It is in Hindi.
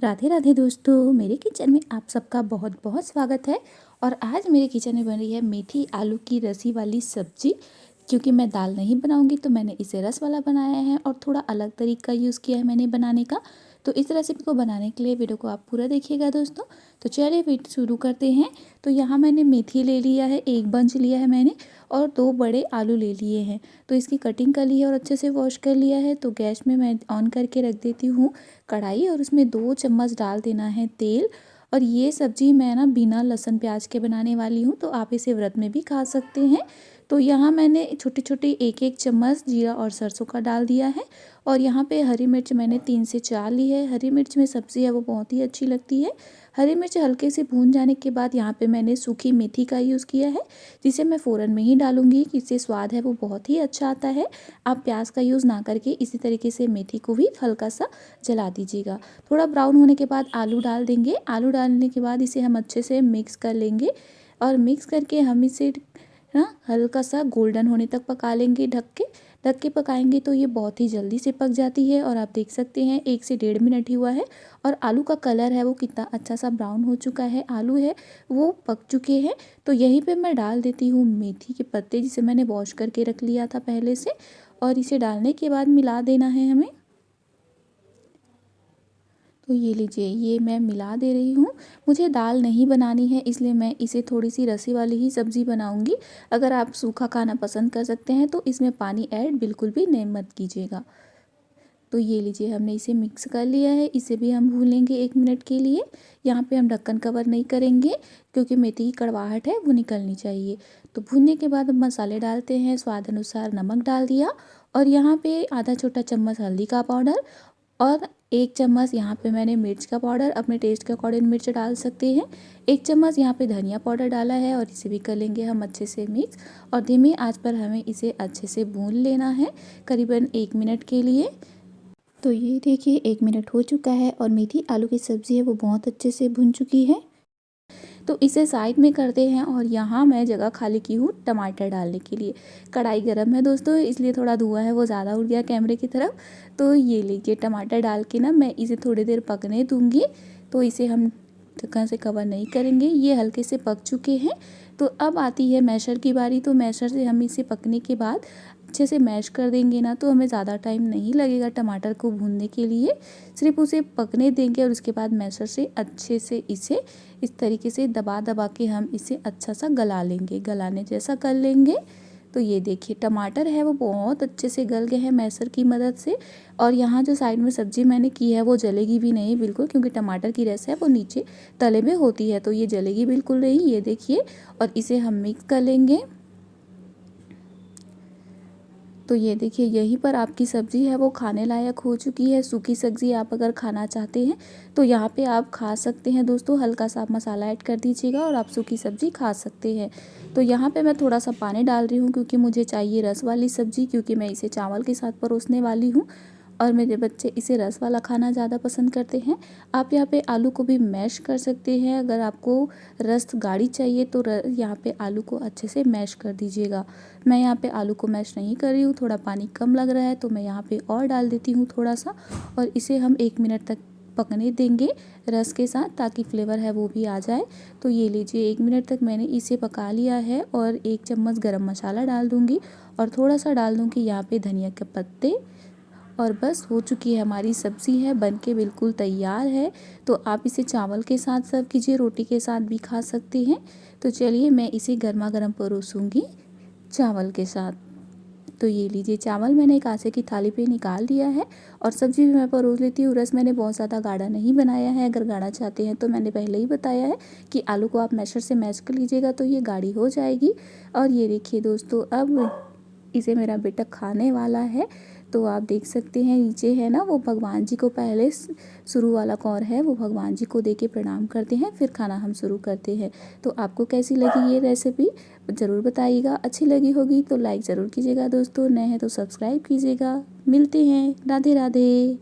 राधे राधे दोस्तों, मेरे किचन में आप सबका बहुत बहुत स्वागत है। और आज मेरे किचन में बन रही है मेथी आलू की रसी वाली सब्जी। क्योंकि मैं दाल नहीं बनाऊंगी तो मैंने इसे रस वाला बनाया है और थोड़ा अलग तरीका यूज़ किया है मैंने बनाने का। तो इस रेसिपी को बनाने के लिए वीडियो को आप पूरा देखिएगा दोस्तों। तो चलिए वीडियो शुरू करते हैं। तो यहाँ मैंने मेथी ले लिया है, एक बंच लिया है मैंने, और 2 बड़े आलू ले लिए हैं। तो इसकी कटिंग कर ली है और अच्छे से वॉश कर लिया है। तो गैस में मैं ऑन करके रख देती हूँ कढ़ाई, और उसमें 2 चम्मच डाल देना है तेल। और ये सब्ज़ी मैं ना बिना लहसुन प्याज के बनाने वाली हूँ, तो आप इसे व्रत में भी खा सकते हैं। तो यहाँ मैंने छोटी छोटी एक एक चम्मच जीरा और सरसों का डाल दिया है। और यहाँ पे हरी मिर्च मैंने 3 से 4 ली है। हरी मिर्च में सब्ज़ी है वो बहुत ही अच्छी लगती है। हरी मिर्च हल्के से भून जाने के बाद यहाँ पे मैंने सूखी मेथी का यूज़ किया है, जिसे मैं फ़ौरन में ही डालूंगी, इससे स्वाद है वो बहुत ही अच्छा आता है। आप प्याज का यूज़ ना करके इसी तरीके से मेथी को भी हल्का सा जला दीजिएगा। थोड़ा ब्राउन होने के बाद आलू डाल देंगे। आलू डालने के बाद इसे हम अच्छे से मिक्स कर लेंगे, और मिक्स करके हम इसे ना हल्का सा गोल्डन होने तक पका लेंगे। ढक के पकाएंगे तो ये बहुत ही जल्दी से पक जाती है। और आप देख सकते हैं 1 से 1.5 मिनट ही हुआ है और आलू का कलर है वो कितना अच्छा सा ब्राउन हो चुका है। आलू है वो पक चुके हैं। तो यहीं पे मैं डाल देती हूँ मेथी के पत्ते, जिसे मैंने वॉश करके रख लिया था पहले से। और इसे डालने के बाद मिला देना है हमें। तो ये लीजिए, ये मैं मिला दे रही हूँ। मुझे दाल नहीं बनानी है, इसलिए मैं इसे थोड़ी सी रसी वाली ही सब्ज़ी बनाऊँगी। अगर आप सूखा खाना पसंद कर सकते हैं तो इसमें पानी ऐड बिल्कुल भी नहीं मत कीजिएगा। तो ये लीजिए, हमने इसे मिक्स कर लिया है। इसे भी हम भून लेंगे 1 मिनट के लिए। यहाँ पे हम ढक्कन कवर नहीं करेंगे, क्योंकि मेथी की कड़वाहट है वो निकलनी चाहिए। तो भूनने के बाद हम मसाले डालते हैं। स्वाद अनुसार नमक डाल दिया, और यहाँ पे आधा छोटा चम्मच हल्दी का पाउडर, और 1 चम्मच यहाँ पे मैंने मिर्च का पाउडर, अपने टेस्ट के अकॉर्डिंग मिर्च डाल सकते हैं। 1 चम्मच यहाँ पे धनिया पाउडर डाला है, और इसे भी कर लेंगे हम अच्छे से मिक्स। और धीमी आंच पर हमें इसे अच्छे से भून लेना है, करीबन 1 मिनट के लिए। तो ये देखिए 1 मिनट हो चुका है और मेथी आलू की सब्ज़ी है वो बहुत अच्छे से भुन चुकी है। तो इसे साइड में करते हैं, और यहाँ मैं जगह खाली की हूँ टमाटर डालने के लिए। कढ़ाई गर्म है दोस्तों, इसलिए थोड़ा धुआं है वो ज़्यादा उड़ गया कैमरे की तरफ। तो ये लीजिए, टमाटर डाल के ना मैं इसे थोड़ी देर पकने दूँगी। तो इसे हम ढक्कन से कवर नहीं करेंगे, ये हल्के से पक चुके हैं। तो अब आती है मैशर की बारी। तो मैशर से हम इसे पकने के बाद अच्छे से मैश कर देंगे ना, तो हमें ज़्यादा टाइम नहीं लगेगा टमाटर को भूनने के लिए। सिर्फ उसे पकने देंगे, और उसके बाद मैशर से अच्छे से इसे इस तरीके से दबा दबा के हम इसे अच्छा सा गला लेंगे, गलाने जैसा कर लेंगे। तो ये देखिए, टमाटर है वो बहुत अच्छे से गल गए हैं मैशर की मदद से। और यहाँ जो साइड में सब्ज़ी मैंने की है वो जलेगी भी नहीं बिल्कुल, क्योंकि टमाटर की रस है वो नीचे तले में होती है, तो ये जलेगी बिल्कुल नहीं। ये देखिए, और इसे हम मिक्स कर लेंगे। तो ये देखिए, यहीं पर आपकी सब्ज़ी है वो खाने लायक हो चुकी है। सूखी सब्ज़ी आप अगर खाना चाहते हैं तो यहाँ पे आप खा सकते हैं दोस्तों। हल्का सा आप मसाला ऐड कर दीजिएगा और आप सूखी सब्ज़ी खा सकते हैं। तो यहाँ पे मैं थोड़ा सा पानी डाल रही हूँ, क्योंकि मुझे चाहिए रस वाली सब्ज़ी, क्योंकि मैं इसे चावल के साथ परोसने वाली हूँ। और मेरे बच्चे इसे रस वाला खाना ज़्यादा पसंद करते हैं। आप यहाँ पे आलू को भी मैश कर सकते हैं। अगर आपको रस गाढ़ी चाहिए तो यहाँ पे आलू को अच्छे से मैश कर दीजिएगा। मैं यहाँ पे आलू को मैश नहीं कर रही हूँ, थोड़ा पानी कम लग रहा है तो मैं यहाँ पे और डाल देती हूँ थोड़ा सा। और इसे हम 1 मिनट तक पकने देंगे रस के साथ, ताकि फ्लेवर है वो भी आ जाए। तो ये लीजिए, 1 मिनट तक मैंने इसे पका लिया है। और 1 चम्मच गरम मसाला डाल दूँगी, और थोड़ा सा डाल दूँगी यहाँ पे धनिया के पत्ते। और बस हो चुकी है हमारी सब्ज़ी, है बन के बिल्कुल तैयार है। तो आप इसे चावल के साथ सर्व कीजिए, रोटी के साथ भी खा सकते हैं। तो चलिए, मैं इसे गर्मा गर्म परोसूँगी चावल के साथ। तो ये लीजिए, चावल मैंने एक कांसे की थाली पे निकाल दिया है, और सब्ज़ी भी मैं परोस लेती हूँ। रस मैंने बहुत ज़्यादा गाढ़ा नहीं बनाया है। अगर गाढ़ा चाहते हैं तो मैंने पहले ही बताया है कि आलू को आप मैशर से मैश कर लीजिएगा, तो ये गाढ़ी हो जाएगी। और ये देखिए दोस्तों, अब इसे मेरा बेटा खाने वाला है। तो आप देख सकते हैं नीचे है ना, वो भगवान जी को पहले शुरू वाला कौर है वो भगवान जी को दे के प्रणाम करते हैं, फिर खाना हम शुरू करते हैं। तो आपको कैसी लगी ये रेसिपी ज़रूर बताइएगा। अच्छी लगी होगी तो लाइक ज़रूर कीजिएगा दोस्तों, नए हैं तो सब्सक्राइब कीजिएगा। मिलते हैं, राधे राधे।